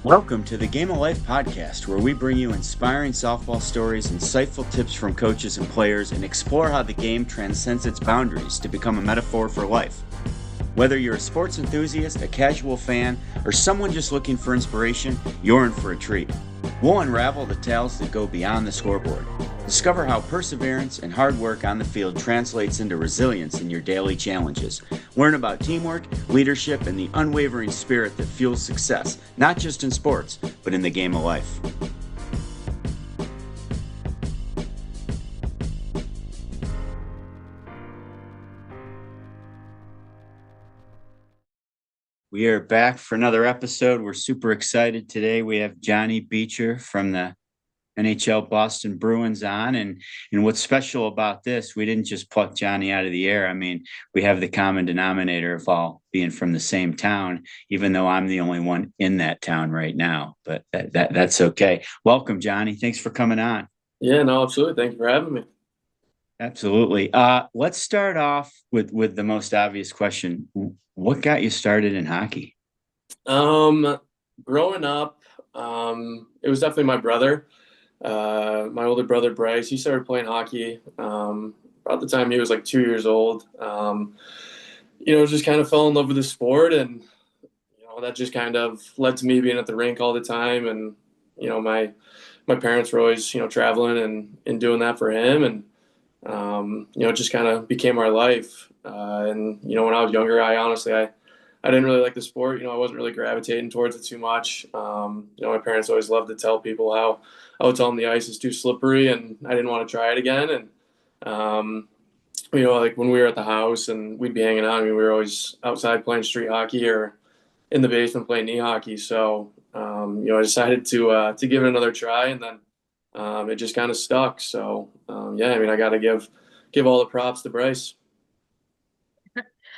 Welcome to the Game of Life podcast, where we bring you inspiring softball stories, insightful tips from coaches and players, and explore how the game transcends its boundaries to become a metaphor for life. Whether you're a sports enthusiast, a casual fan, or someone just looking for inspiration, you're in for a treat. We'll unravel the tales that go beyond the scoreboard. Discover how perseverance and hard work on the field translates into resilience in your daily challenges. Learn about teamwork, leadership, and the unwavering spirit that fuels success, not just in sports, but in the game of life. We are back for another episode. We're super excited today. We have Johnny Beecher from the NHL Boston Bruins on. And what's special about this, we didn't just pluck Johnny out of the air. I mean, we have the common denominator of all being from the same town, even though I'm the only one in that town right now. But that's okay. Welcome, Johnny. Thanks for coming on. Yeah, no, absolutely. Thank you for having me. Absolutely. Let's start off with the most obvious question. What got you started in hockey? Growing up, it was definitely my brother. My older brother Bryce, he started playing hockey about the time he was like 2 years old. Just kind of fell in love with the sport, and that just kind of led to me being at the rink all the time. And my parents were always traveling and doing that for him, and it just kind of became our life. And when I was younger, I didn't really like the sport. I wasn't really gravitating towards it too much. My parents always loved to tell people how I would tell them the ice is too slippery, and I didn't want to try it again. And like when we were at the house and we'd be hanging out, I mean, we were always outside playing street hockey or in the basement playing knee hockey. So I decided to give it another try, and then it just kind of stuck. So I got to give all the props to Bryce.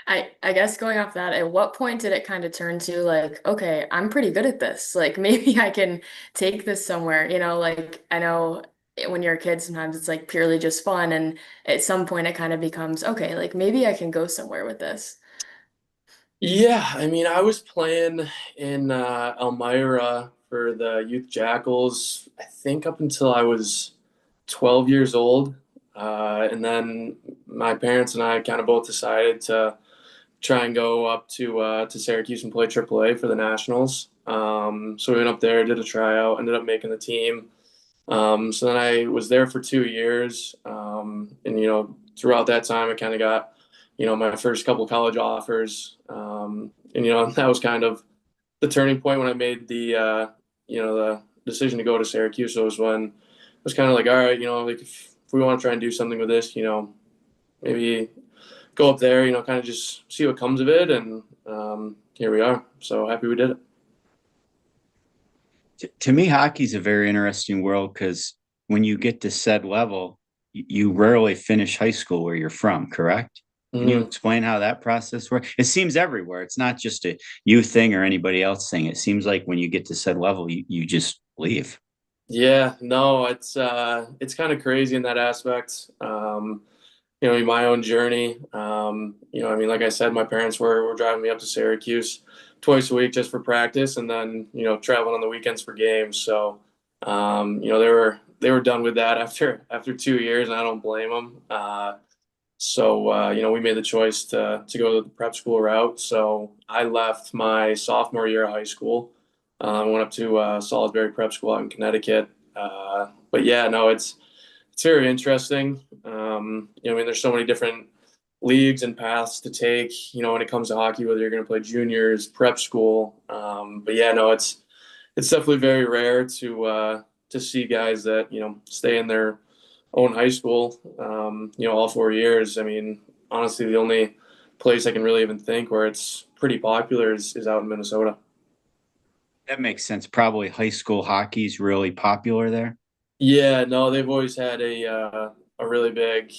I guess going off that, at what point did it kind of turn to like, okay, I'm pretty good at this. Like maybe I can take this somewhere, like I know when you're a kid, sometimes it's like purely just fun. And at some point it kind of becomes, okay, like maybe I can go somewhere with this. Yeah, I mean, I was playing in Elmira for the Youth Jackals, I think up until I was 12 years old. And then my parents and I kind of both decided to try and go up to Syracuse and play AAA for the Nationals. So we went up there, did a tryout, ended up making the team. So then I was there for 2 years. And throughout that time, I kind of got my first couple college offers. And that was kind of the turning point when I made the decision to go to Syracuse. So it was when I was kind of like, all right, like if we want to try and do something with this, maybe go up there, kind of just see what comes of it. And here we are. So happy we did it. To me, hockey's a very interesting world because when you get to said level, you rarely finish high school where you're from, correct? Can you Mm-hmm. explain how that process works? It seems everywhere. It's not just a you thing or anybody else thing. It seems like when you get to said level, you just leave. Yeah, no, it's kind of crazy in that aspect. In my own journey, I mean, like I said, my parents were driving me up to Syracuse twice a week just for practice, and then traveling on the weekends for games. So, they were done with that after 2 years, and I don't blame them. We made the choice to go the prep school route. So I left my sophomore year of high school. Went up to Salisbury Prep School out in Connecticut. But yeah, no, it's very interesting. I mean, there's so many different leagues and paths to take. When it comes to hockey, whether you're going to play juniors, prep school. But yeah, no, it's definitely very rare to see guys that stay in their own high school. All 4 years. I mean, honestly, the only place I can really even think where it's pretty popular is out in Minnesota. That makes sense. Probably high school hockey is really popular there. Yeah, no, they've always had a really big,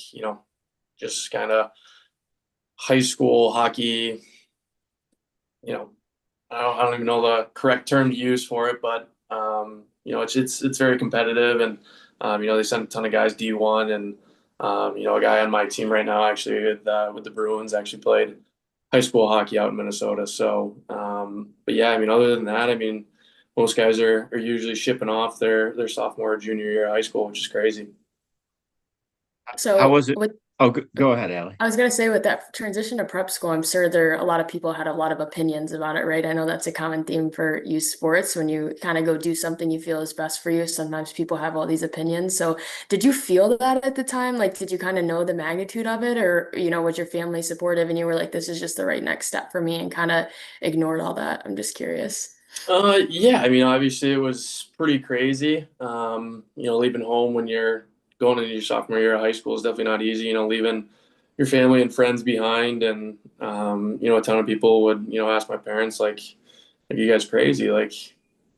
just kind of high school hockey. You know, I don't even know the correct term to use for it, but it's very competitive, and they send a ton of guys D1, and a guy on my team right now actually with the Bruins actually played high school hockey out in Minnesota. So, but yeah, I mean, other than that, I mean, most guys are usually shipping off their sophomore or junior year of high school, which is crazy. How So was it? with Oh, go ahead, Allie. I was gonna say with that transition to prep school, I'm sure a lot of people had a lot of opinions about it, right? I know that's a common theme for youth sports. When you kind of go do something you feel is best for you, sometimes people have all these opinions. So did you feel that at the time? Like, did you kind of know the magnitude of it, or was your family supportive and you were like, this is just the right next step for me and kind of ignored all that? I'm just curious. Yeah, I mean, obviously it was pretty crazy. Leaving home when you're going into your sophomore year of high school is definitely not easy. Leaving your family and friends behind, and a ton of people would ask my parents like, "Are you guys crazy? Like,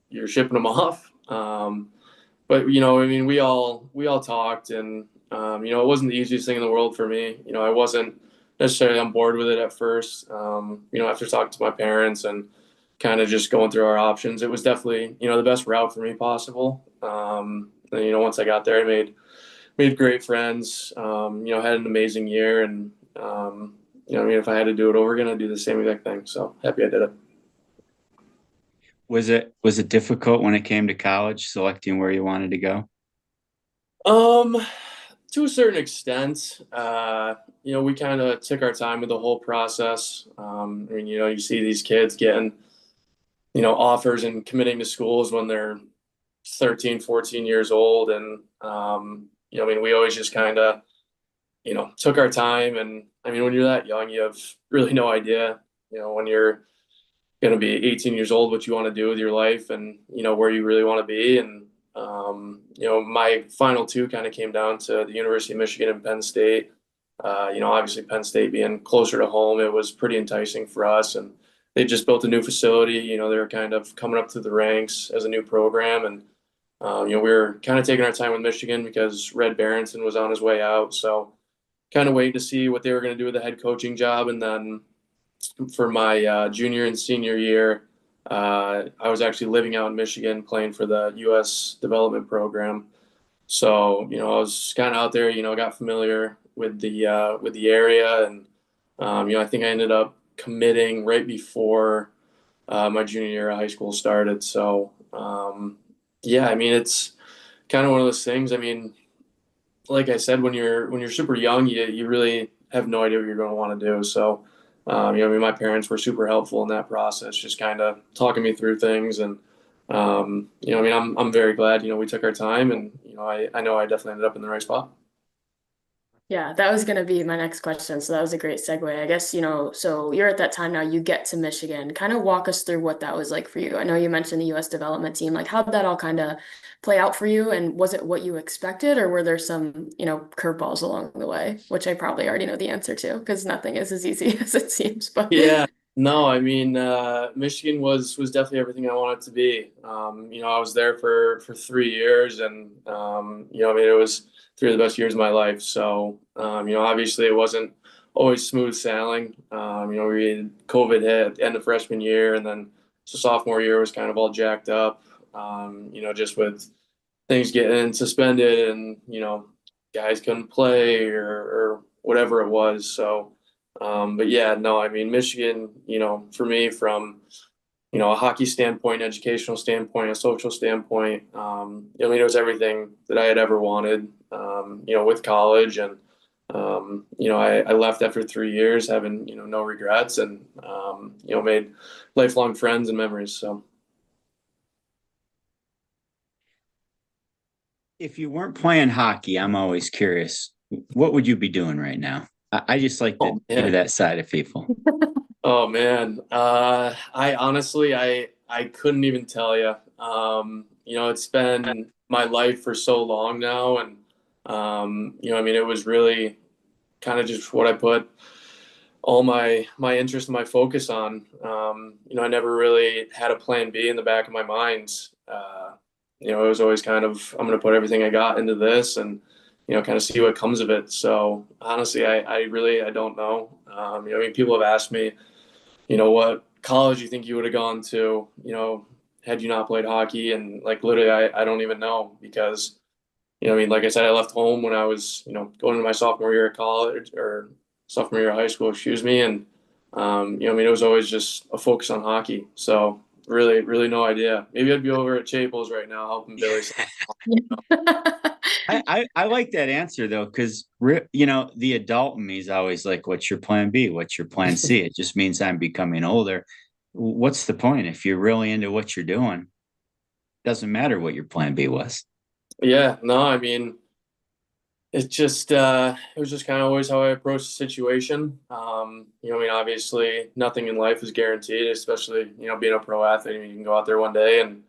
you're shipping them off?" But I mean, we all talked, and it wasn't the easiest thing in the world for me. I wasn't necessarily on board with it at first. After talking to my parents and kind of just going through our options, it was definitely the best route for me possible. And, once I got there, I made great friends. Had an amazing year, and I mean, if I had to do it over again, I'd do the same exact thing. So happy I did it. Was it difficult when it came to college, selecting where you wanted to go? Um, to a certain extent, we kind of took our time with the whole process. I mean, you see these kids getting, offers and committing to schools when they're 13, 14 years old. And, I mean, we always just kind of, took our time. And I mean, when you're that young, you have really no idea, when you're going to be 18 years old, what you want to do with your life and, where you really want to be. And, my final two kind of came down to the University of Michigan and Penn State. Obviously Penn State being closer to home, it was pretty enticing for us. And they just built a new facility. They were kind of coming up through the ranks as a new program. And, we were kind of taking our time with Michigan because Red Barrington was on his way out. So kind of waiting to see what they were going to do with the head coaching job. And then for my junior and senior year, I was actually living out in Michigan playing for the U.S. development program. So, I was kind of out there, got familiar with the area. And, I think I ended up committing right before my junior year of high school started. So, yeah, I mean, it's kind of one of those things. I mean, like I said, when you're super young, you really have no idea what you're going to want to do. So, I mean, my parents were super helpful in that process, just kind of talking me through things. And, I mean, I'm very glad, we took our time, and, I know I definitely ended up in the right spot. Yeah, that was going to be my next question. So that was a great segue. I guess, so you're at that time now, you get to Michigan. Kind of walk us through what that was like for you. I know you mentioned the US development team. Like, how did that all kind of play out for you? And was it what you expected, or were there some, curveballs along the way, which I probably already know the answer to because nothing is as easy as it seems. But Yeah, no, I mean, Michigan was definitely everything I wanted it to be. I was there for 3 years, and I mean, it was three of the best years of my life. So, obviously, it wasn't always smooth sailing. We had COVID hit at the end of freshman year, and then so sophomore year was kind of all jacked up. Just with things getting suspended, and guys couldn't play or whatever it was. So. But yeah, no, I mean, Michigan, for me, from, a hockey standpoint, educational standpoint, a social standpoint, I mean, it was everything that I had ever wanted, with college. And, I left after 3 years having, no regrets, and, made lifelong friends and memories. So, If you weren't playing hockey, I'm always curious, what would you be doing right now? I just like to oh, hear man. that side of people. Oh, man. I honestly, I couldn't even tell you. It's been my life for so long now. And, I mean, it was really kind of just what I put all my interest and my focus on. I never really had a plan B in the back of my mind. It was always kind of, I'm going to put everything I got into this, and, kind of see what comes of it. So honestly, I really, I don't know. I mean, people have asked me, what college you think you would have gone to, had you not played hockey. And like, literally, I don't even know because, I mean, like I said, I left home when I was, going into my sophomore year of college, or sophomore year of high school, excuse me. And, I mean, it was always just a focus on hockey. So, Really, really no idea. Maybe I'd be over at Chapel's right now helping Billy. I like that answer though, because the adult in me is always like, "What's your plan B? What's your plan C?" It just means I'm becoming older. What's the point if you're really into what you're doing? Doesn't matter what your plan B was. Yeah, no, I mean, it was just kind of always how I approached the situation. I mean, obviously nothing in life is guaranteed, especially, being a pro athlete. I mean, you can go out there one day and,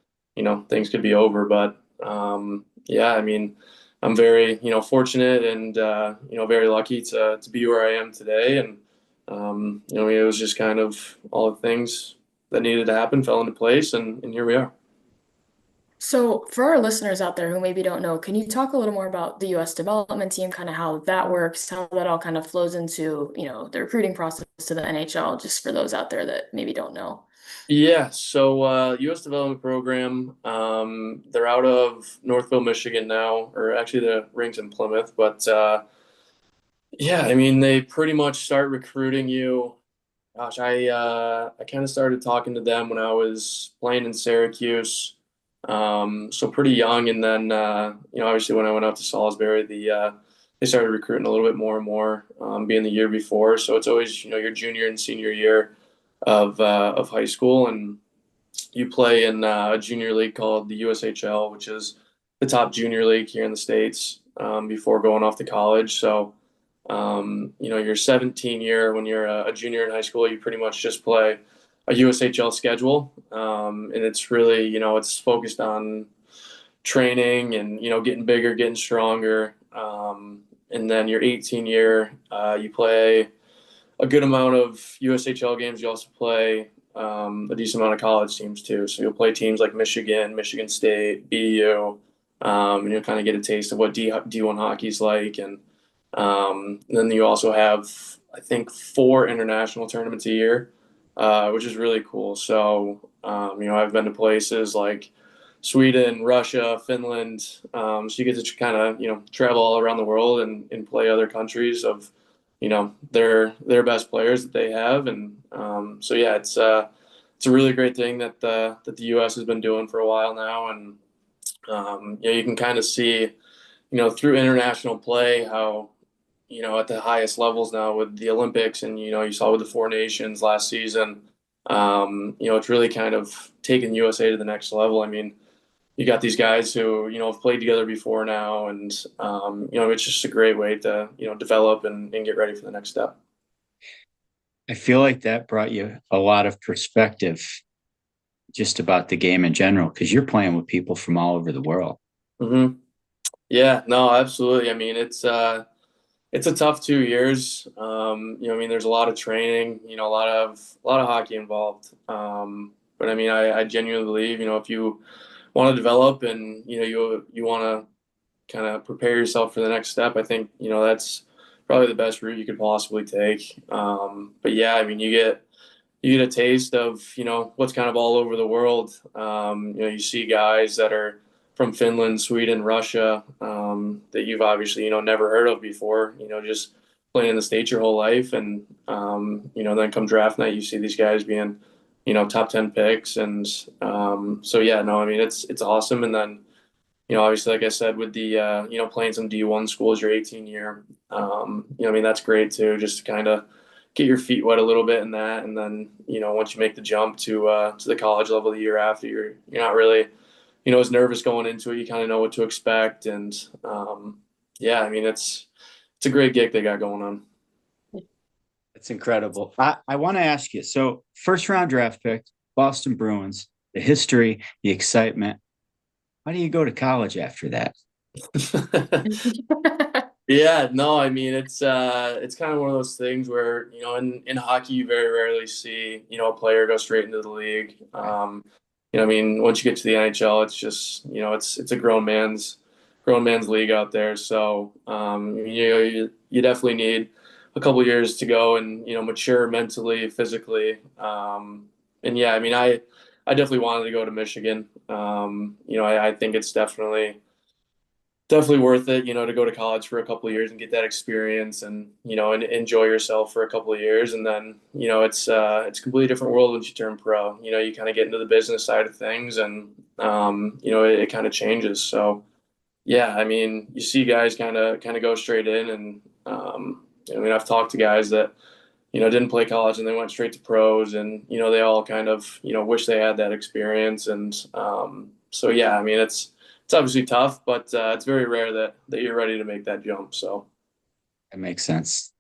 things could be over. But yeah, I mean, I'm very, fortunate and, very lucky to be where I am today. And, I mean, it was just kind of all the things that needed to happen fell into place, and here we are. So, for our listeners out there who maybe don't know, can you talk a little more about the US development team, kind of how that works, how that all kind of flows into, the recruiting process to the NHL, just for those out there that maybe don't know? Yeah, so U.S. Development Program, they're out of Northville, Michigan now, or actually the ring's in Plymouth. But yeah, I mean, they pretty much start recruiting you. Gosh, I kind of started talking to them when I was playing in Syracuse, so pretty young. And then obviously when I went out to Salisbury, they started recruiting a little bit more and more, being the year before. So it's always your junior and senior year of high school, and you play in a junior league called the USHL, which is the top junior league here in the States, before going off to college. So, your 17 year, when you're a junior in high school, you pretty much just play a USHL schedule. And it's really, it's focused on training and, getting bigger, getting stronger. And then your 18 year, you play a good amount of USHL games. You also play a decent amount of college teams too. So you'll play teams like Michigan, Michigan State, BU, and you'll kind of get a taste of what D1 hockey's like. And then you also have, I think, 4 international tournaments a year, which is really cool. So, I've been to places like Sweden, Russia, Finland. So you get to kind of, travel all around the world and play other countries of, their best players that they have. And so yeah, it's a really great thing that the U.S. has been doing for a while now. And you can kind of see, through international play how, at the highest levels now with the Olympics, and you saw with the 4 nations last season, it's really kind of taken USA to the next level. I mean, you got these guys who have played together before now, and it's just a great way to develop and get ready for the next step. I feel like that brought you a lot of perspective just about the game in general, because you're playing with people from all over the world. Mm-hmm. Yeah, no, absolutely. I mean, it's a tough 2 years. I mean, there's a lot of training, a lot of hockey involved. But I mean, I genuinely believe, if you want to develop and you want to kind of prepare yourself for the next step, I think that's probably the best route you could possibly take. But yeah, I mean, you get a taste of what's kind of all over the world. You see guys that are from Finland, Sweden, Russia, that you've obviously never heard of before. Just playing in the States your whole life, and then come draft night, you see these guys being top 10 picks. And so yeah, no, I mean, it's awesome. And then obviously, like I said, with the playing some D1 schools your 18 year, I mean, that's great too, just to kind of get your feet wet a little bit in that. And then once you make the jump to the college level the year after, you're not really as nervous going into it. You kind of know what to expect. And yeah, I mean, it's a great gig they got going on. It's incredible. I want to ask you, so first round draft pick, Boston Bruins, the history, the excitement. How do you go to college after that? Yeah, no, I mean, it's kind of one of those things where in hockey you very rarely see a player go straight into the league. I mean, once you get to the NHL, it's just it's a grown man's league out there. So you definitely need a couple years to go and mature mentally, physically. And yeah, I mean, I definitely wanted to go to Michigan. I think it's definitely definitely worth it, to go to college for a couple of years and get that experience and, and enjoy yourself for a couple of years. And then, it's a completely different world once you turn pro. You kind of get into the business side of things and, it kind of changes. So, yeah, I mean, you see guys kind of go straight in and, I've talked to guys that, didn't play college and they went straight to pros and, they all kind of, wish they had that experience. And, so yeah, I mean, it's obviously tough, but it's very rare that you're ready to make that jump. So That makes sense.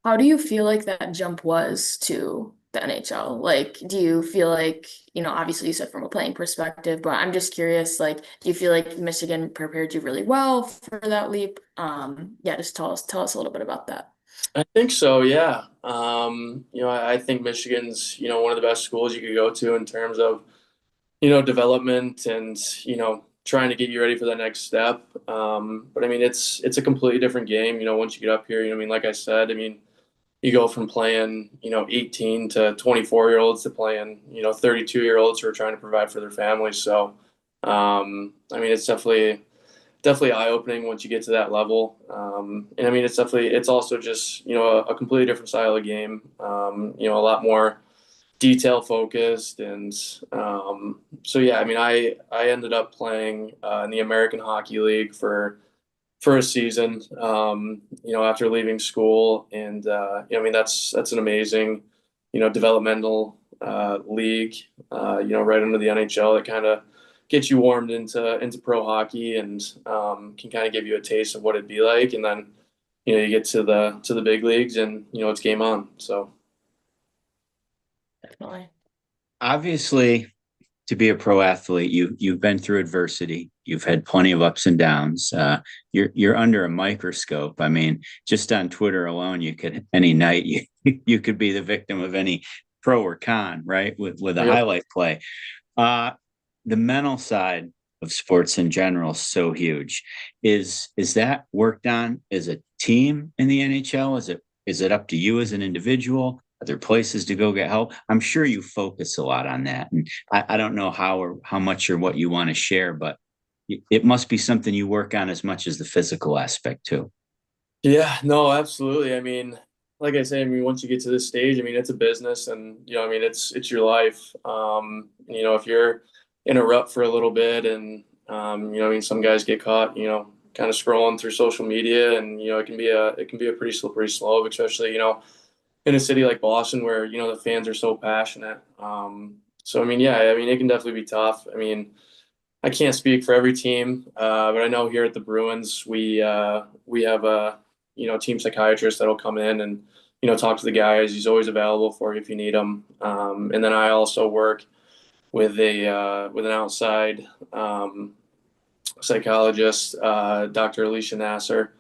How do you feel like that jump was to the NHL? Like, do you feel like, obviously you said from a playing perspective, but I'm just curious, like, do you feel like Michigan prepared you really well for that leap? Yeah, just tell us a little bit about that. I think so, yeah. I think Michigan's one of the best schools you could go to in terms of development and trying to get you ready for the next step. But I mean, it's a completely different game. Once you get up here, I mean, like I said, I mean, you go from playing 18 to 24-year-olds to playing 32-year-olds who are trying to provide for their families. So I mean, it's definitely eye-opening once you get to that level. And I mean, it's also just a completely different style of game. A lot more detail focused and so yeah, I mean, I ended up playing in the American Hockey League for a season, after leaving school. And, I mean, that's an amazing, developmental league, right under the NHL that kind of gets you warmed into pro hockey and can kind of give you a taste of what it'd be like. And then, you get to the big leagues and, it's game on. So. Definitely. Obviously, to be a pro athlete, you've been through adversity. You've had plenty of ups and downs. You're under a microscope. I mean, just on Twitter alone, you could any night you could be the victim of any pro or con, right? With a Yep. highlight play. The mental side of sports in general is so huge. Is that worked on as a team in the NHL? Is it up to you as an individual? Are there places to go get help? I'm sure you focus a lot on that. And I don't know how much or what you want to share, but it must be something you work on as much as the physical aspect too. Yeah, no, absolutely. I mean, like I say, I mean, once you get to this stage, I mean, it's a business and, I mean, it's your life. If you're in a rut for a little bit and, I mean, some guys get caught, kind of scrolling through social media and, it can be a pretty slippery slope, especially, in a city like Boston where, the fans are so passionate. So, I mean, yeah, I mean, it can definitely be tough. I mean, I can't speak for every team, but I know here at the Bruins, we have a team psychiatrist that'll come in and talk to the guys. He's always available for you if you need him. And then I also work with an outside psychologist, Dr. Alicia Nasser.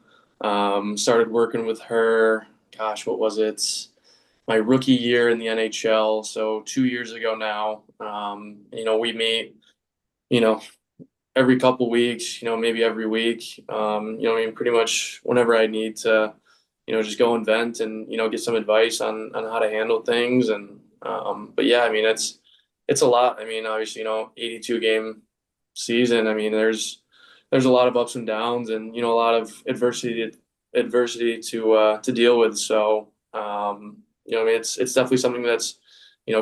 Started working with her. Gosh, what was it? My rookie year in the NHL, so 2 years ago now. We meet. You know, every couple weeks, maybe every week. I mean, pretty much whenever I need to, just go and vent and, get some advice on how to handle things. And, but yeah, I mean, it's a lot. I mean, obviously, 82 game season. I mean, there's a lot of ups and downs and, a lot of adversity to deal with. So, I mean, it's definitely something that's,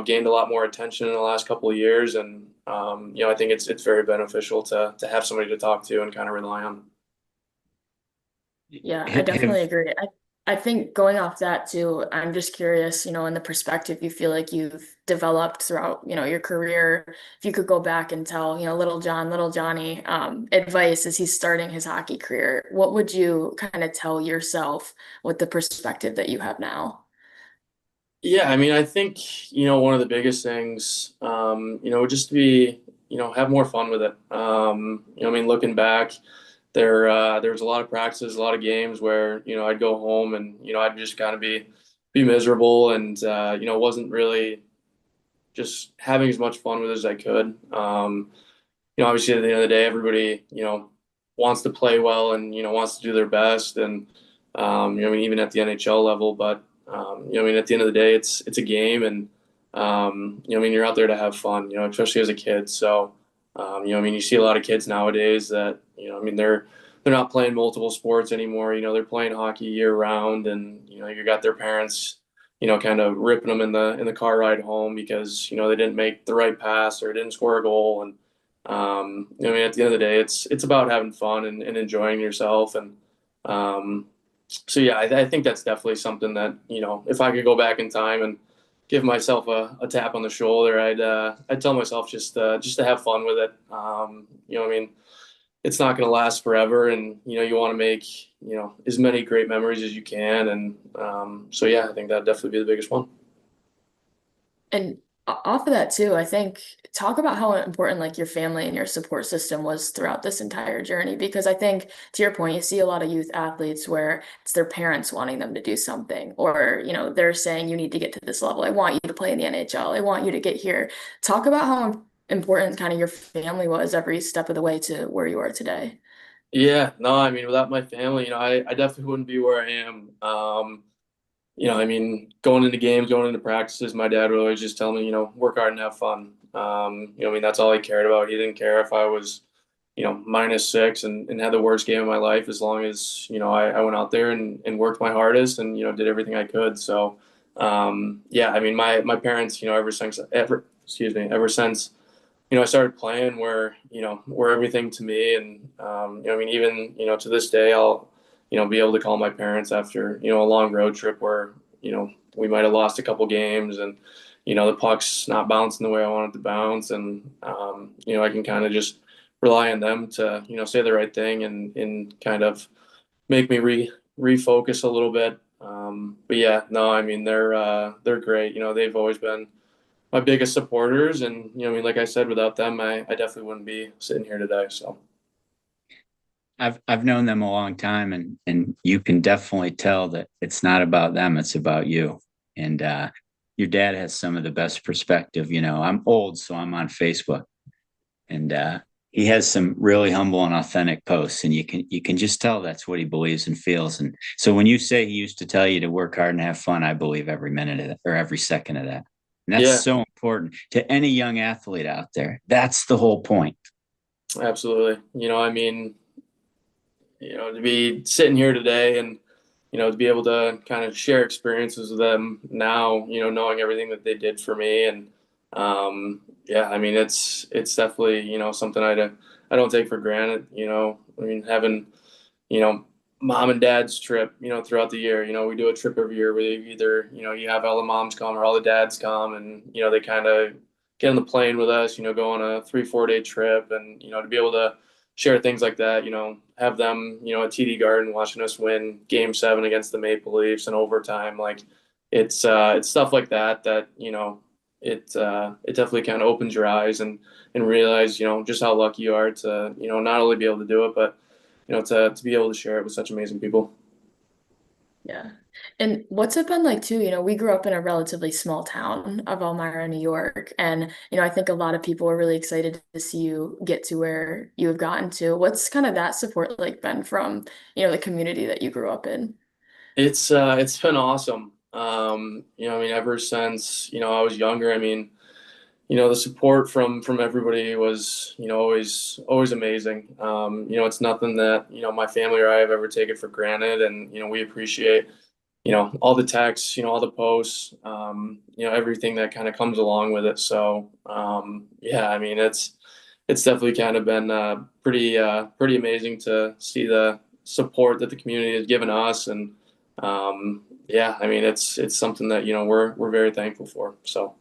gained a lot more attention in the last couple of years. And, I think it's very beneficial to have somebody to talk to and kind of rely on. Yeah, I Have definitely agree. I think going off that too, I'm just curious, in the perspective you feel like you've developed throughout, your career, if you could go back and tell, little John, little Johnny, advice as he's starting his hockey career, what would you kind of tell yourself with the perspective that you have now? Yeah, I mean, I think, one of the biggest things, would just be, have more fun with it. I mean, looking back, there was a lot of practices, a lot of games where, I'd go home and, I'd just kind of be miserable and, wasn't really just having as much fun with it as I could. Obviously at the end of the day, everybody, wants to play well and, wants to do their best. And, I mean, even at the NHL level, but, I mean, at the end of the day, it's a game and, I mean, you're out there to have fun, especially as a kid. So, I mean, you see a lot of kids nowadays that, I mean, they're not playing multiple sports anymore. They're playing hockey year round, and you got their parents, kind of ripping them in the car ride home because they didn't make the right pass or didn't score a goal. And I mean, at the end of the day, it's about having fun and enjoying yourself. And um, so yeah, I think that's definitely something that if I could go back in time and give myself a tap on the shoulder, I'd tell myself just to have fun with it. I mean, it's not going to last forever, and you want to make as many great memories as you can. And so yeah, I think that'd definitely be the biggest one. And off of that too, I think talk about how important like your family and your support system was throughout this entire journey. Because I think to your point, you see a lot of youth athletes where it's their parents wanting them to do something, or they're saying you need to get to this level. I want you to play in the NHL. I want you to get here. Talk about how important kind of your family was every step of the way to where you are today. Yeah, no, I mean, without my family, I definitely wouldn't be where I am. I mean, going into games, going into practices, my dad would always just tell me, work hard and have fun. I mean, that's all he cared about. He didn't care if I was, -6 and had the worst game of my life, as long as, I went out there and worked my hardest and, did everything I could. So, yeah, I mean, my parents, ever since, I started playing were everything to me. And, I mean, even, to this day, I'll, be able to call my parents after, a long road trip where, we might have lost a couple games and, the puck's not bouncing the way I want it to bounce. And, I can kind of just rely on them to, say the right thing and kind of make me refocus a little bit. But yeah, no, I mean, they're great. They've always been my biggest supporters. And, I mean, like I said, without them, I definitely wouldn't be sitting here today. So. I've known them a long time, and you can definitely tell that it's not about them, it's about you. And your dad has some of the best perspective. I'm old, so I'm on Facebook, and he has some really humble and authentic posts, and you can just tell that's what he believes and feels. And so when you say he used to tell you to work hard and have fun, I believe every minute of that, or every second of that. And that's Yeah, so important to any young athlete out there. That's the whole point. absolutely. I mean, to be sitting here today and, to be able to kind of share experiences with them now, knowing everything that they did for me. And, yeah, I mean, it's definitely, something I don't take for granted. I mean, having, you know, mom and dad's trip, throughout the year. We do a trip every year where either, you have all the moms come or all the dads come, and, they kind of get on the plane with us, go on a 3-4 day trip. And, to be able to share things like that, have them, at TD Garden watching us win Game 7 against the Maple Leafs in overtime. Like it's stuff like that, it definitely kind of opens your eyes and realize, just how lucky you are to, not only be able to do it, but to be able to share it with such amazing people. Yeah. And what's it been like too? We grew up in a relatively small town of Elmira, New York. And, I think a lot of people are really excited to see you get to where you have gotten to. What's kind of that support like been from, the community that you grew up in? It's been awesome. I mean, ever since, I was younger, I mean, the support from everybody was, always amazing. It's nothing that, my family or I have ever taken for granted. And, we appreciate, all the texts, all the posts, everything that kind of comes along with it. So, yeah, I mean, it's definitely kind of been pretty amazing to see the support that the community has given us. And yeah, I mean, it's something that, we're very thankful for. So.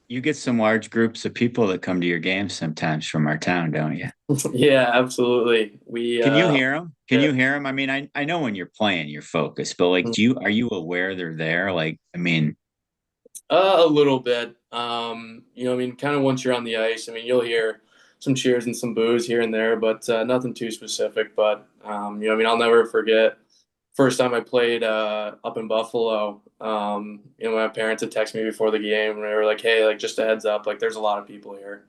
You get some large groups of people that come to your games sometimes from our town, don't you? Yeah, absolutely. Can you hear them? Can Yeah, you hear them? I mean, I know when you're playing, you're focused, but like, are you aware they're there? Like, I mean, a little bit. I mean, kind of once you're on the ice, I mean, you'll hear some cheers and some boos here and there, but nothing too specific. But I mean, I'll never forget first time I played up in Buffalo. My parents had texted me before the game, and they were like, "Hey, like just a heads up, like there's a lot of people here."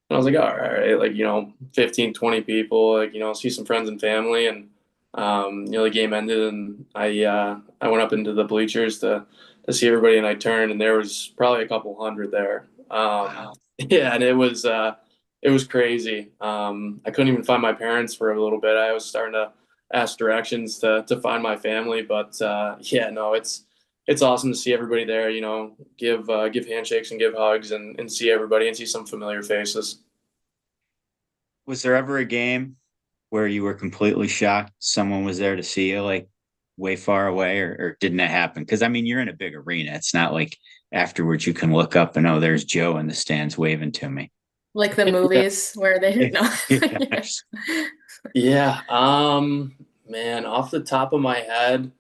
And I was like, all right, like, 15, 20 people, like, see some friends and family. And, the game ended, and I went up into the bleachers to see everybody, and I turned, and there was probably a couple hundred there. wow. Yeah. And it was, it was crazy. I couldn't even find my parents for a little bit. I was starting to ask directions to find my family, but yeah, no, it's awesome to see everybody there. You know, give handshakes and give hugs and see everybody and see some familiar faces. Was there ever a game where you were completely shocked someone was there to see you, like way far away, or didn't it happen? Because I mean, you're in a big arena. It's not like afterwards you can look up and oh, there's Joe in the stands waving to me. Like the Yeah. movies where they no. Yeah. Yeah. Man, off the top of my head,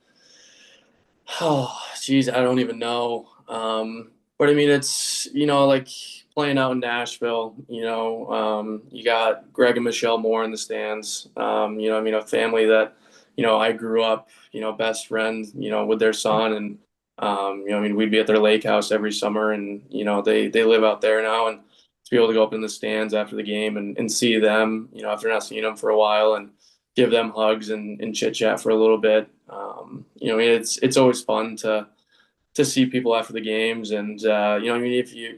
oh, geez, I don't even know. But I mean, it's, like playing out in Nashville, you got Greg and Michelle Moore in the stands. I mean, a family that, I grew up, best friend, with their son. And, I mean, we'd be at their lake house every summer and, they live out there now. And to be able to go up in the stands after the game and see them, after not seeing them for a while and give them hugs and chit chat for a little bit. It's always fun to see people after the games, and I mean, if you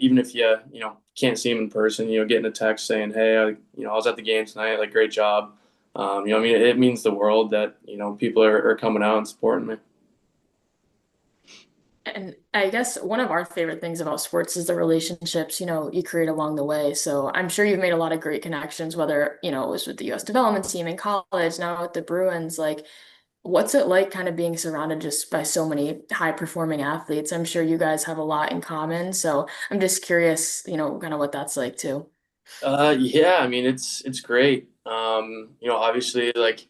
can't see them in person, getting a text saying, "Hey, I was at the game tonight. Like, great job." I mean, it means the world that people are coming out and supporting me. And I guess one of our favorite things about sports is the relationships, you create along the way. So I'm sure you've made a lot of great connections, whether, it was with the US development team in college, now with the Bruins. Like, what's it like kind of being surrounded just by so many high performing athletes? I'm sure you guys have a lot in common. So I'm just curious, kind of what that's like too. Yeah, I mean, it's great. Obviously, like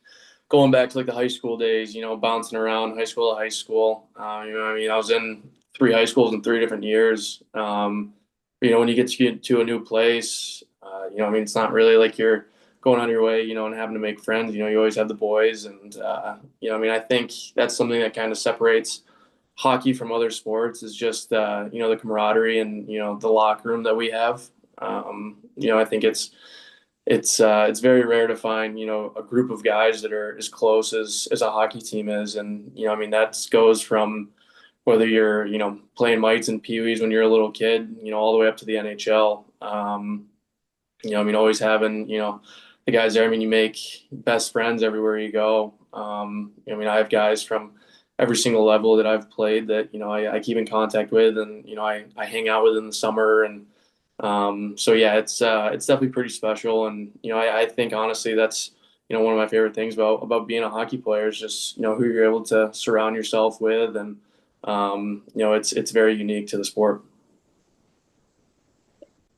going back to like the high school days, bouncing around high school to high school. I mean, I was in three high schools in 3 different years. When you get to a new place, I mean, it's not really like you're going on your way, and having to make friends. You always have the boys, and I mean, I think that's something that kind of separates hockey from other sports is just the camaraderie and the locker room that we have. I think it's very rare to find a group of guys that are as close as a hockey team is, and I mean that goes from whether you're playing mites and peewees when you're a little kid, all the way up to the NHL. I mean, always having the guys there. I mean, you make best friends everywhere you go. I mean, I have guys from every single level that I've played that I keep in contact with, and I hang out with in the summer. And so yeah, it's definitely pretty special. And I think honestly that's one of my favorite things about being a hockey player is just who you're able to surround yourself with. And it's very unique to the sport.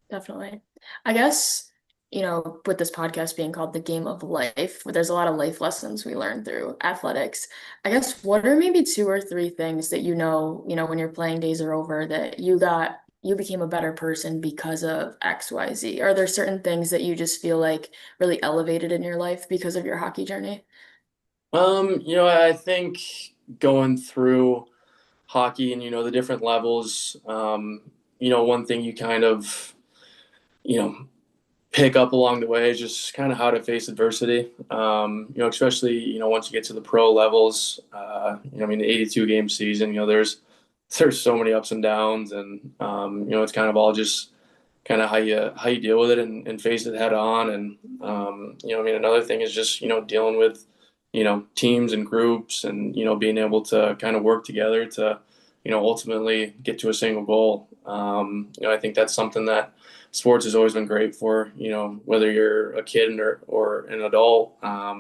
Definitely. I guess, with this podcast being called The Game of Life, there's a lot of life lessons we learn through athletics. I guess what are maybe two or three things that when your playing days are over that you became a better person because of XYZ? Are there certain things that you just feel like really elevated in your life because of your hockey journey? I think going through hockey and the different levels, one thing you kind of you know pick up along the way is just kind of how to face adversity. Especially once you get to the pro levels. I mean, the 82 game season. There's so many ups and downs, and it's kind of all just kind of how you deal with it and face it head on. And I mean, another thing is just dealing with teams and groups, and being able to kind of work together to ultimately get to a single goal. I think that's something that sports has always been great for, whether you're a kid or an adult. I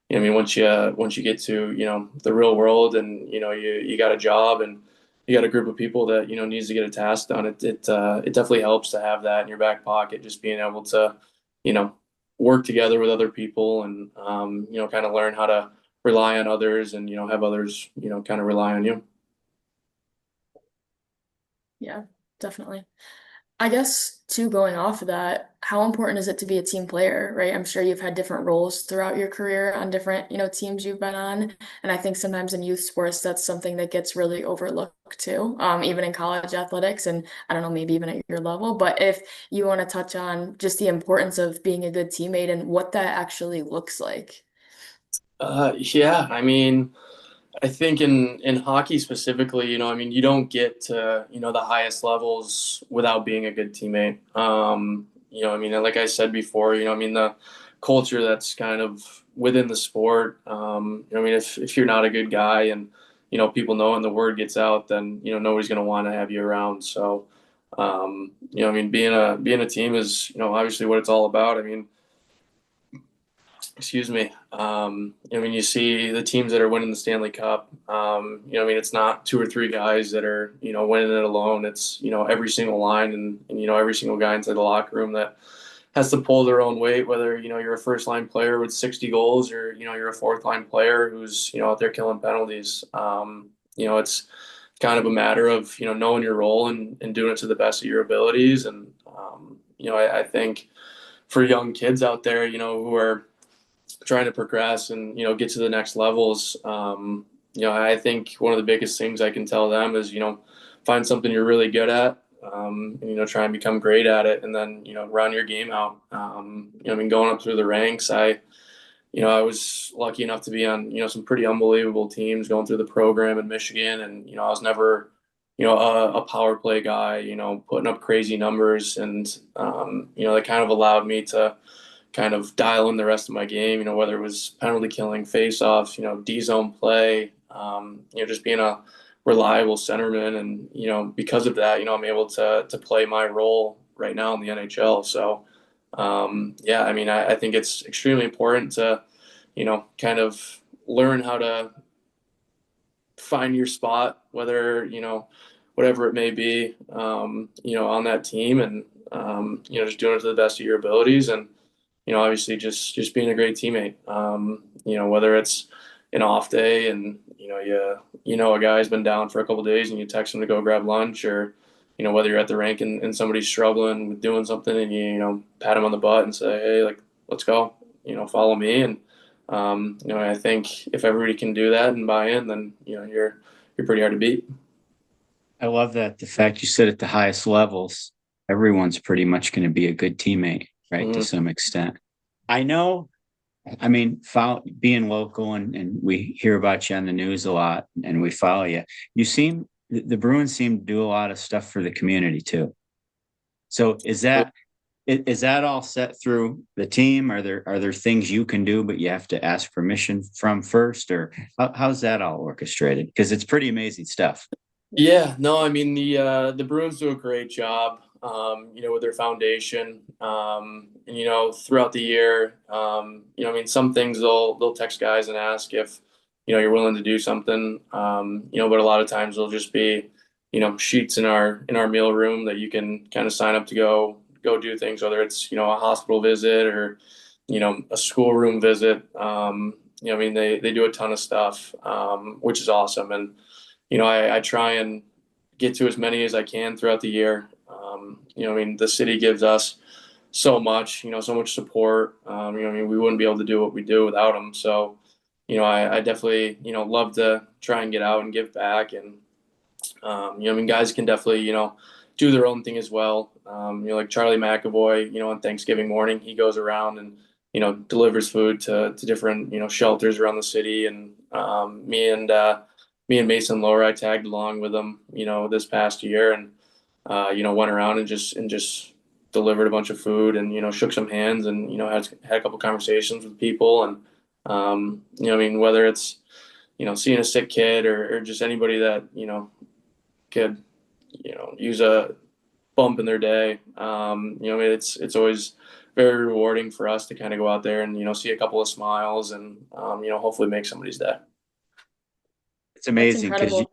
mean, once you get to, the real world and, you got a job and you got a group of people that, needs to get a task done. It definitely helps to have that in your back pocket, just being able to, you know, work together with other people and, kind of learn how to rely on others and, have others, kind of rely on you. Yeah, definitely. I guess too, going off of that, how important is it to be a team player, right? I'm sure you've had different roles throughout your career on different, teams you've been on. And I think sometimes in youth sports, that's something that gets really overlooked too, even in college athletics. And I don't know, maybe even at your level. But if you want to touch on just the importance of being a good teammate and what that actually looks like. Yeah, I mean, I think in hockey specifically, I mean, you don't get to, the highest levels without being a good teammate. I mean, like I said before, I mean, the culture that's kind of within the sport. I mean, if you're not a good guy and, people know and the word gets out, then, nobody's going to want to have you around. So, I mean, being a team is, obviously what it's all about. I mean, excuse me. I mean, you see the teams that are winning the Stanley Cup. I mean, it's not two or three guys that are, winning it alone. It's, every single line and every single guy inside the locker room that has to pull their own weight, whether, you're a first line player with 60 goals or, you're a fourth line player who's, out there killing penalties. It's kind of a matter of, knowing your role and doing it to the best of your abilities. And, I think for young kids out there, who are trying to progress and get to the next levels. I think one of the biggest things I can tell them is find something you're really good at, and try and become great at it, and then round your game out. I mean, going up through the ranks, I was lucky enough to be on some pretty unbelievable teams going through the program in Michigan, and I was never a power play guy, putting up crazy numbers, and that kind of allowed me to kind of dial in the rest of my game, whether it was penalty killing, face offs, D zone play, just being a reliable centerman. And, because of that, I'm able to play my role right now in the NHL. So, yeah, I mean, I think it's extremely important to, kind of learn how to find your spot, whether, whatever it may be, on that team, and, just doing it to the best of your abilities. And, obviously just being a great teammate. Whether it's an off day and a guy's been down for a couple of days and you text him to go grab lunch, or whether you're at the rink and somebody's struggling with doing something and you pat him on the butt and say, hey, like, let's go, follow me. And I think if everybody can do that and buy in, then you're pretty hard to beat. I love that. The fact you said at the highest levels, everyone's pretty much going to be a good teammate, right? To some extent. I know, I mean, being local and we hear about you on the news a lot and we follow you. The Bruins seem to do a lot of stuff for the community too. So is that all set through the team? Are there things you can do, but you have to ask permission from first, or how's that all orchestrated? Because it's pretty amazing stuff. Yeah, no, I mean, the Bruins do a great job, with their foundation, and, throughout the year, I mean, some things they'll text guys and ask if, you're willing to do something, but a lot of times there'll just be, sheets in our meal room that you can kind of sign up to go do things, whether it's, a hospital visit or, a schoolroom visit. I mean, they do a ton of stuff, which is awesome. And, I try and get to as many as I can throughout the year. I mean, the city gives us so much, so much support. I mean, we wouldn't be able to do what we do without them. So, I definitely, love to try and get out and give back. And, I mean, guys can definitely, do their own thing as well. Like Charlie McAvoy, on Thanksgiving morning, he goes around and, delivers food to different, shelters around the city. And me and Mason Lower, I tagged along with them, this past year, and went around and just delivered a bunch of food and shook some hands and had a couple conversations with people. And I mean, whether it's seeing a sick kid or just anybody that could use a bump in their day, I mean, it's always very rewarding for us to kind of go out there and see a couple of smiles and hopefully make somebody's day. It's amazing because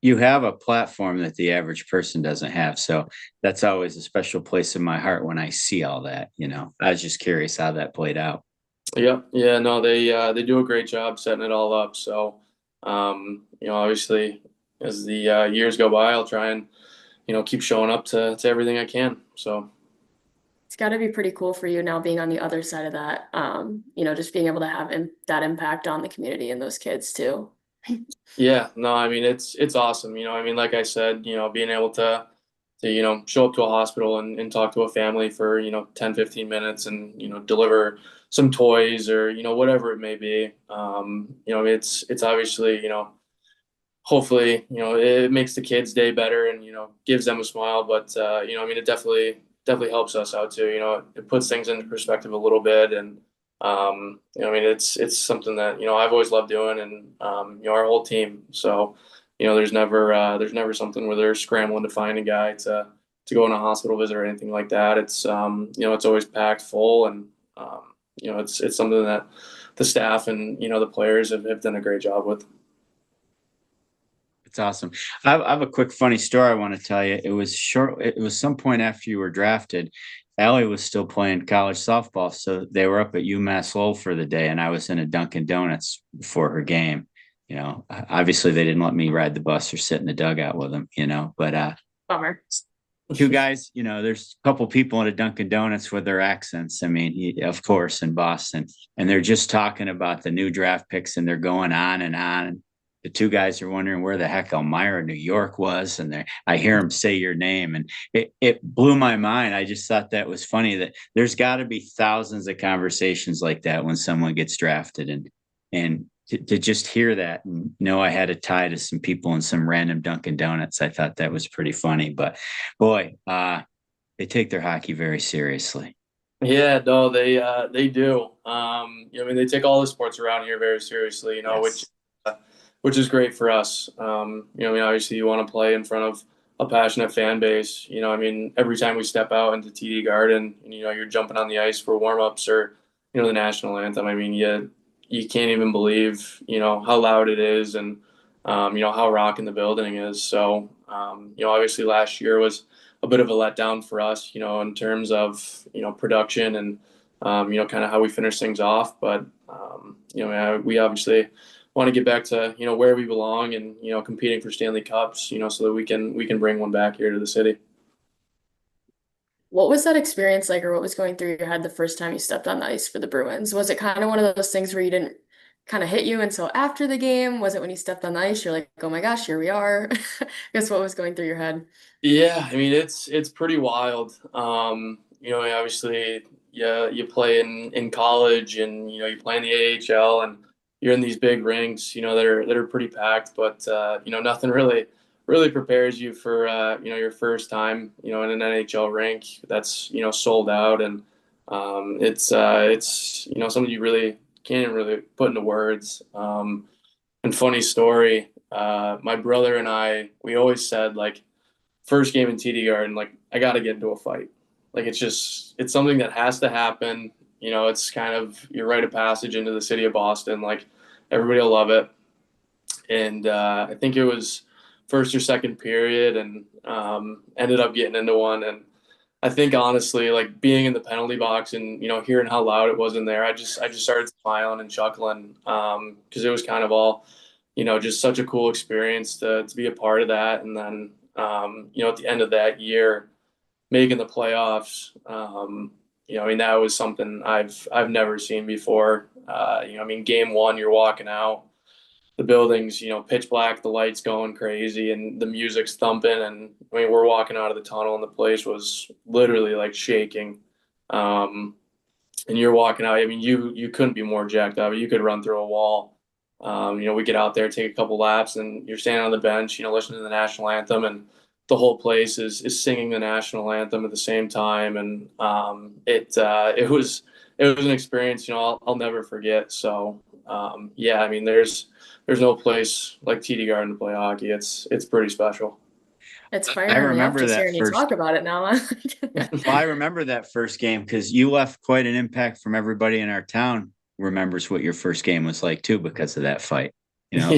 you have a platform that the average person doesn't have. So that's always a special place in my heart when I see all that. I was just curious how that played out. Yeah, no, they do a great job setting it all up. So, obviously, as the years go by, I'll try and keep showing up to everything I can. So It's got to be pretty cool for you now being on the other side of that. Just being able to have that impact on the community and those kids too. Yeah, no, I mean, it's awesome. I mean, like I said, being able to show up to a hospital and talk to a family for 10, 15 minutes and deliver some toys or whatever it may be. It's obviously hopefully it makes the kids' day better and gives them a smile. But I mean, it definitely definitely helps us out too. It puts things into perspective a little bit, and I mean, it's something that I've always loved doing, and our whole team. So, there's never something where they're scrambling to find a guy to go on a hospital visit or anything like that. It's it's always packed full, and it's something that the staff and the players have done a great job with. It's awesome. I have a quick funny story I want to tell you. It was short. It was some point after you were drafted. Allie was still playing college softball, so they were up at UMass Lowell for the day, and I was in a Dunkin' Donuts before her game. Obviously they didn't let me ride the bus or sit in the dugout with them. But Bummer. two guys. There's a couple people in a Dunkin' Donuts with their accents. I mean, of course, in Boston, and they're just talking about the new draft picks, and they're going on and on. The two guys are wondering where the heck Elmira, New York was. And I hear them say your name, and it blew my mind. I just thought that was funny that there's got to be thousands of conversations like that when someone gets drafted, and to just hear that and know I had a tie to some people in some random Dunkin' Donuts. I thought that was pretty funny, but boy, they take their hockey very seriously. Yeah, no, they do. I mean, they take all the sports around here very seriously, Yes. which is great for us. I mean, obviously you want to play in front of a passionate fan base. I mean, every time we step out into TD Garden, and, you're jumping on the ice for warm-ups or, the national anthem. I mean, you can't even believe, how loud it is, and, how rocking the building is. So, obviously last year was a bit of a letdown for us, in terms of, production and, kind of how we finish things off. But, we obviously want to get back to where we belong, and competing for Stanley Cups, so that we can bring one back here to the city. What was that experience like, or what was going through your head the first time you stepped on the ice for the Bruins? Was it kind of one of those things where you didn't kind of hit you until after the game? Was it when you stepped on the ice, you're like, oh my gosh, here we are? I guess what was going through your head? Yeah, I mean it's pretty wild. Obviously, yeah, you play in college, and you play in the AHL, and you're in these big rinks, that are pretty packed, but nothing really prepares you for your first time, in an NHL rink that's sold out, and it's something you really can't really put into words. And funny story, my brother and we always said, like, first game in TD Garden, like, I got to get into a fight. Like, it's something that has to happen. It's kind of your rite of passage into the city of Boston. Like, everybody will love it. And I think it was first or second period, and ended up getting into one. And I think, honestly, like, being in the penalty box and hearing how loud it was in there, I just started smiling and chuckling, because it was kind of all just such a cool experience to be a part of that. And then at the end of that year, making the playoffs, I mean, that was something I've never seen before. I mean, game one, you're walking out, the building's pitch black, the lights going crazy, and the music's thumping, and I mean, we're walking out of the tunnel, and the place was literally like shaking. Um, and you're walking out. I mean, you couldn't be more jacked up. You could run through a wall. We get out there, take a couple laps, and you're standing on the bench, listening to the national anthem, and the whole place is singing the national anthem at the same time. And it was an experience, I'll never forget. So yeah, I mean, there's no place like TD Garden to play hockey. It's pretty special. It's I firing me up remember just that hearing you first. talk about it now. Well, I remember that first game because you left quite an impact from everybody in our town. Remembers what your first game was like too because of that fight. Yeah,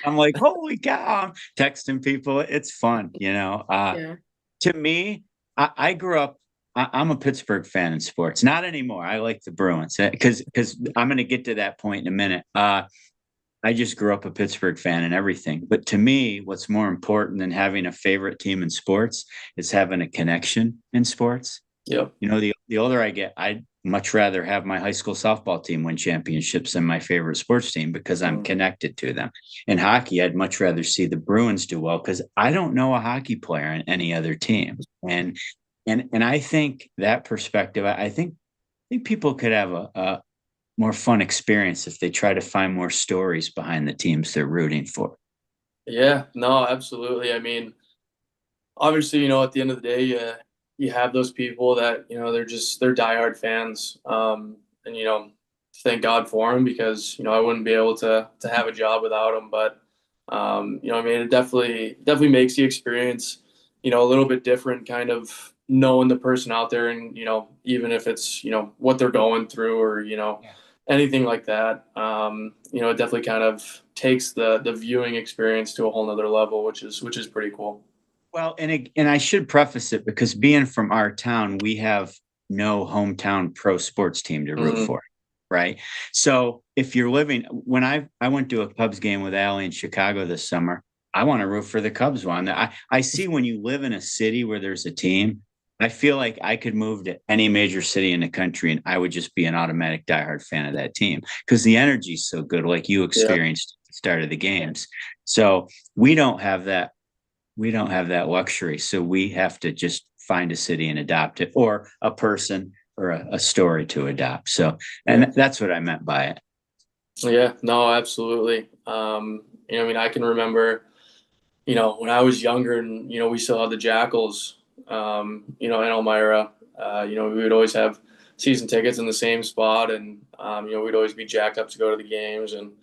I'm like, holy cow! I'm texting people. It's fun. Yeah. To me, I grew up. I'm a Pittsburgh fan in sports. Not anymore. I like the Bruins because I'm going to get to that point in a minute. I just grew up a Pittsburgh fan and everything. But to me, what's more important than having a favorite team in sports is having a connection in sports. yep. The older I get, I'd much rather have my high school softball team win championships than my favorite sports team because I'm connected to them. In hockey, I'd much rather see the Bruins do well because I don't know a hockey player in any other team. And I think that perspective, I think people could have a more fun experience if they try to find more stories behind the teams they're rooting for. Yeah, no, absolutely. I mean, obviously, at the end of the day, you have those people that, they're diehard fans. And, thank God for them because, I wouldn't be able to have a job without them. But, I mean, it definitely makes the experience, a little bit different, kind of knowing the person out there and, even if it's, what they're going through or, Yeah. anything like that. It definitely kind of takes the viewing experience to a whole nother level, which is pretty cool. Well, and I should preface it because being from our town, we have no hometown pro sports team to root Mhm. for, right? So if you're living, when I went to a Cubs game with Allie in Chicago this summer, I want to root for the Cubs one. I see when you live in a city where there's a team, I feel like I could move to any major city in the country and I would just be an automatic diehard fan of that team because the energy's so good, like you Yeah. experienced at the start of the games. So we don't have that we don't have that luxury. So we have to just find a city and adopt it or a person or a story to adopt. So, Yeah. and that's what I meant by it. Yeah, no, absolutely. I mean, I can remember, when I was younger and, we still had the Jackals, in Elmira, we would always have season tickets in the same spot and, we'd always be jacked up to go to the games and,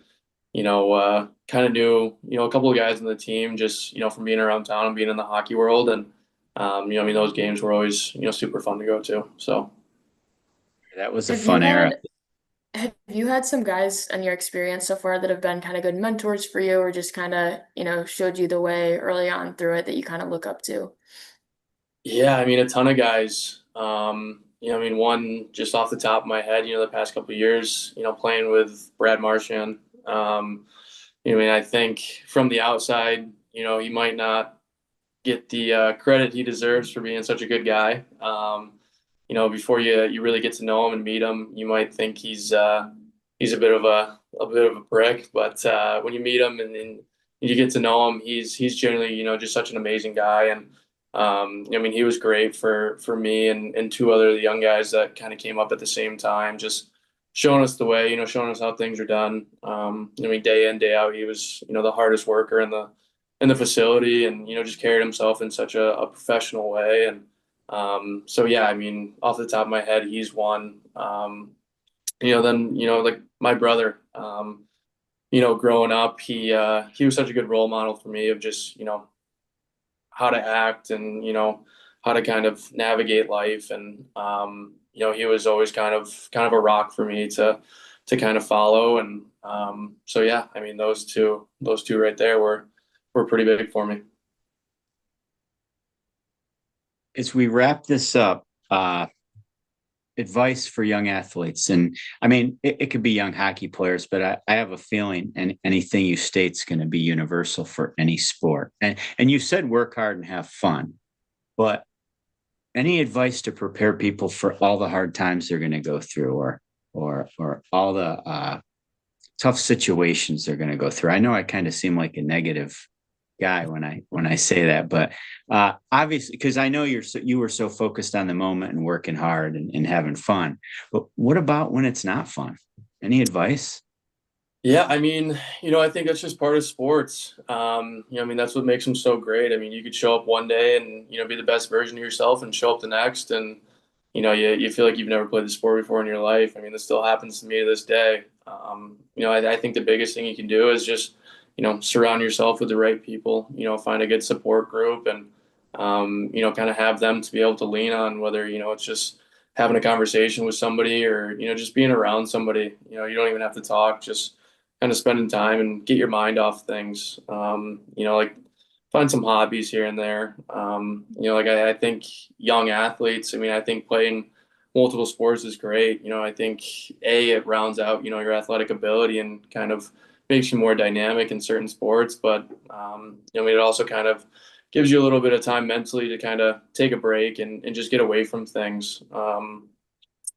kind of knew, a couple of guys in the team just, from being around town and being in the hockey world. And, I mean, those games were always, super fun to go to. So, That was a Have you fun era. had have you had some guys in your experience so far that have been kind of good mentors for you or just kind of, showed you the way early on through it that you kind of look up to? yeah, I mean, a ton of guys. I mean, one just off the top of my head, the past couple of years, playing with Brad Marchand. I mean, I think from the outside, he might not get the credit he deserves for being such a good guy. Before you really get to know him and meet him, you might think he's a bit of a brick, but when you meet him and you get to know him, he's generally just such an amazing guy. And I mean, he was great for me and two other young guys that kind of came up at the same time, just showing us the way, showing us how things are done. I mean, day in, day out, he was, the hardest worker in the facility and, just carried himself in such a professional way. And so, yeah, I mean, off the top of my head, he's one. Then, like my brother, growing up, he was such a good role model for me of just, how to act and, how to kind of navigate life. And, he was always kind of a rock for me to kind of follow. And so, yeah, I mean, those two right there were pretty big for me. As we wrap this up, advice for young athletes, and I mean, it could be young hockey players, but I have a feeling, and anything you state's going to be universal for any sport. And you said work hard and have fun, but any advice to prepare people for all the hard times they're going to go through, or all the tough situations they're going to go through? I know I kind of seem like a negative guy when I say that, but obviously, because I know you were so focused on the moment and working hard and having fun. But what about when it's not fun? Any advice? Yeah, I mean, I think that's just part of sports. I mean, that's what makes them so great. I mean, you could show up one day and, be the best version of yourself and show up the next and, you feel like you've never played the sport before in your life. I mean, this still happens to me to this day. I think the biggest thing you can do is just, surround yourself with the right people, find a good support group and, kind of have them to be able to lean on, whether, it's just having a conversation with somebody or, just being around somebody. You don't even have to talk, just kind of spending time and get your mind off things. Like find some hobbies here and there. Like I think young athletes, I mean, I think playing multiple sports is great. I think it rounds out, your athletic ability and kind of makes you more dynamic in certain sports. But, I mean, it also kind of gives you a little bit of time mentally to kind of take a break and just get away from things. I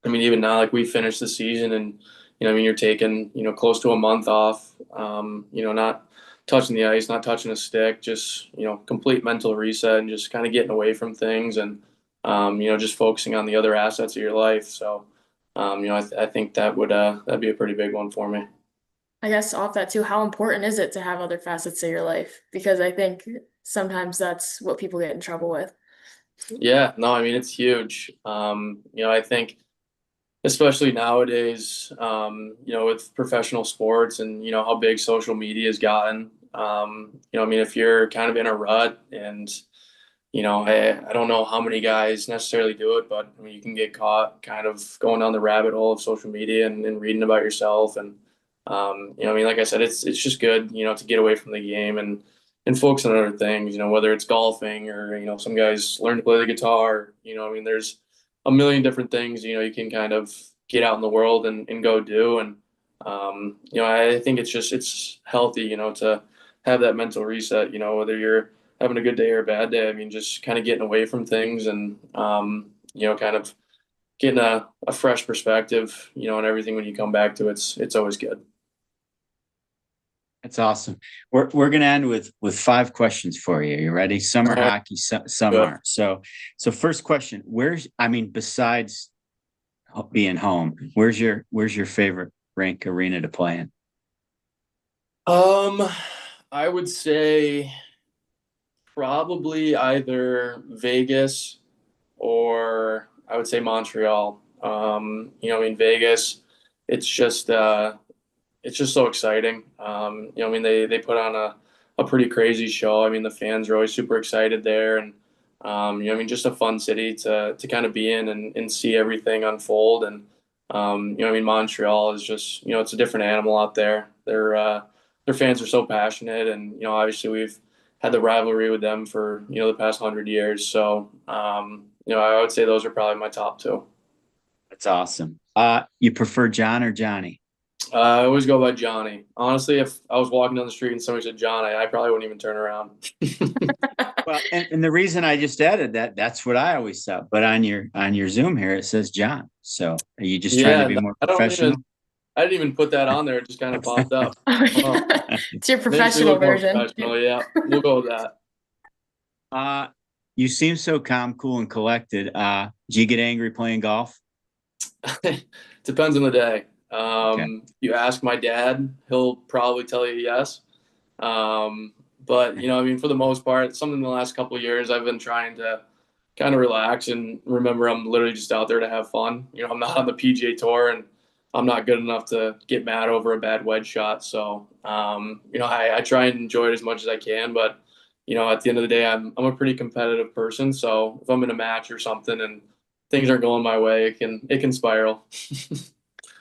mean, even now, like we finished the season and, I mean, you're taking, close to a month off, not touching the ice, not touching a stick, just, complete mental reset and just kind of getting away from things and, just focusing on the other assets of your life. So, I think that'd be a pretty big one for me. I guess off that too, how important is it to have other facets of your life? Because I think sometimes that's what people get in trouble with. Yeah, no, I mean, it's huge. I think especially nowadays, with professional sports and, how big social media has gotten, I mean, if you're kind of in a rut and, I don't know how many guys necessarily do it, but I mean, you can get caught kind of going down the rabbit hole of social media and reading about yourself. And, I mean, like I said, it's just good, to get away from the game and focus on other things, whether it's golfing or, some guys learn to play the guitar, I mean, there's a million different things, you can kind of get out in the world and go do. And, I think it's healthy, to have that mental reset, whether you're having a good day or a bad day. I mean, just kind of getting away from things and, kind of getting a fresh perspective, and everything when you come back to it's always good. That's awesome. We're gonna end with 5 questions for you. You ready? Some are All right, hockey, some good. aren't. So first question: I mean, besides being home, where's your favorite rink arena to play in? Um, I would say probably either Vegas or I would say Montreal. I mean, Vegas, it's just it's just so exciting. I mean, they put on a pretty crazy show. I mean, the fans are always super excited there, and I mean, just a fun city to kind of be in and see everything unfold. And I mean, Montreal is just it's a different animal out there. Their fans are so passionate, and obviously we've had the rivalry with them for the past 100 years. So I would say those are probably my top two. That's awesome. You prefer John or Johnny? I always go by Johnny. Honestly, if I was walking down the street and somebody said Johnny, I probably wouldn't even turn around. Well, and the reason I just added that's what I always thought. But on your Zoom here, it says John. So are you just trying to Yeah, be no, more I don't even. professional? I didn't even put that on there. It just kind of popped up. Oh, It's your makes me professional look more version. professional. Yeah, we'll go with that. Uh, you seem so calm, cool, and collected. Do you get angry playing golf? Depends on the day. Okay. You ask my dad, he'll probably tell you yes. But I mean, for the most part, something in the last couple of years, I've been trying to kind of relax and remember I'm literally just out there to have fun. I'm not on the PGA Tour, and I'm not good enough to get mad over a bad wedge shot. So, I try and enjoy it as much as I can. But at the end of the day, I'm a pretty competitive person. So if I'm in a match or something and things aren't going my way, it can spiral.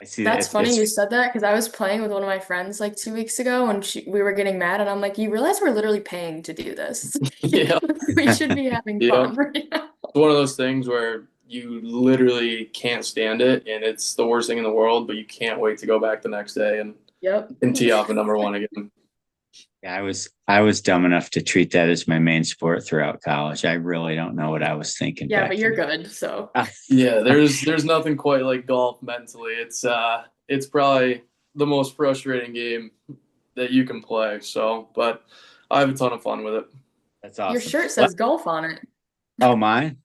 I see that. That's funny you said that because I was playing with one of my friends like 2 weeks ago and we were getting mad and I'm like, you realize we're literally paying to do this. Yeah, We should be having yeah. fun right now. It's one of those things where you literally can't stand it, and it's the worst thing in the world, but you can't wait to go back the next day Yep. and tee off a number one again. Yeah, I was dumb enough to treat that as my main sport throughout college. I really don't know what I was thinking Yeah, back but you're then. good, so. Yeah, there's nothing quite like golf mentally. It's probably the most frustrating game that you can play. So, but I have a ton of fun with it. That's Your awesome. shirt says golf on it. Oh, mine?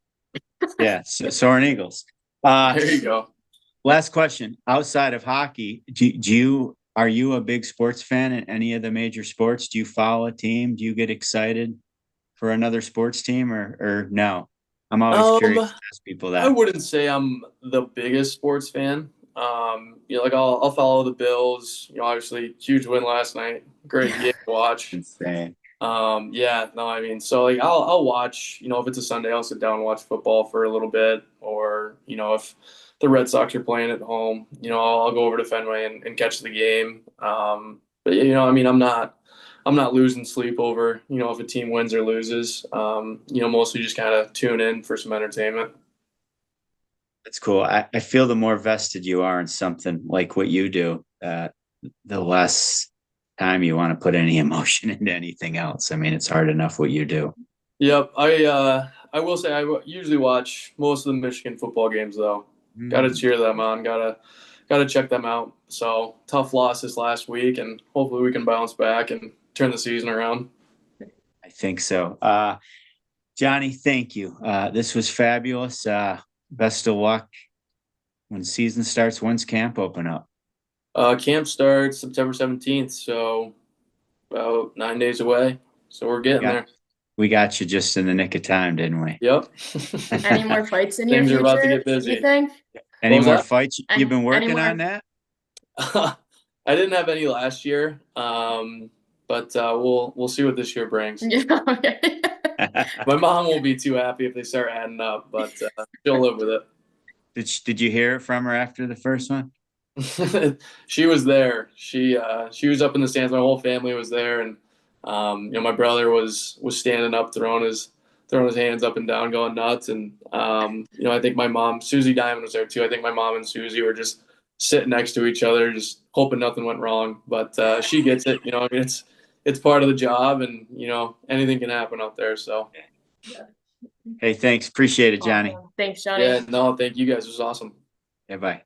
Yeah, Soaring Eagles. Uh, There you go. Last question. Outside of hockey, are you a big sports fan in any of the major sports? Do you follow a team? Do you get excited for another sports team or no? I'm always curious Um, to ask people I that. wouldn't say I'm the biggest sports fan. Like I'll follow the Bills. Obviously huge win last night. Great game to watch. Insane. Yeah, no, I mean, so like I'll watch. If it's a Sunday, I'll sit down and watch football for a little bit, or if the Red Sox are playing at home, I'll go over to Fenway and catch the game. But I mean, I'm not losing sleep over if a team wins or loses. Mostly just kind of tune in for some entertainment. That's cool. I feel the more vested you are in something like what you do, the less time you want to put any emotion into anything else. I mean, it's hard enough what you do. Yep, I will say usually watch most of the Michigan football games though. Got to Mm. cheer them on. Gotta check them out. So tough loss this last week, and hopefully we can bounce back and turn the season around. I think so. Johnny, thank you. This was fabulous. Best of luck when season starts. When's camp open up? Camp starts September 17th, so about 9 days away. So we're getting Yeah. there. We got you just in the nick of time, didn't we? Yep. Any more fights in your Things are about to future, get busy. you think? Any was more that? fights you've been Any working more? on that? I didn't have any last year, but we'll see what this year brings. Yeah, okay. My mom won't be too happy if they start adding up, but she'll live with it. Did you hear it from her after the first one? She was there. She was up in the stands. My whole family was there, and my brother was standing up, throwing his hands up and down, going nuts. And I think my mom, Susie Diamond, was there too. I think my mom and Susie were just sitting next to each other, just hoping nothing went wrong. But she gets it. I mean, it's part of the job, and anything can happen out there. So. Hey, thanks. Appreciate it, Johnny. Awesome. Thanks, Johnny. Yeah, no, thank you guys. It was awesome. Yeah, bye.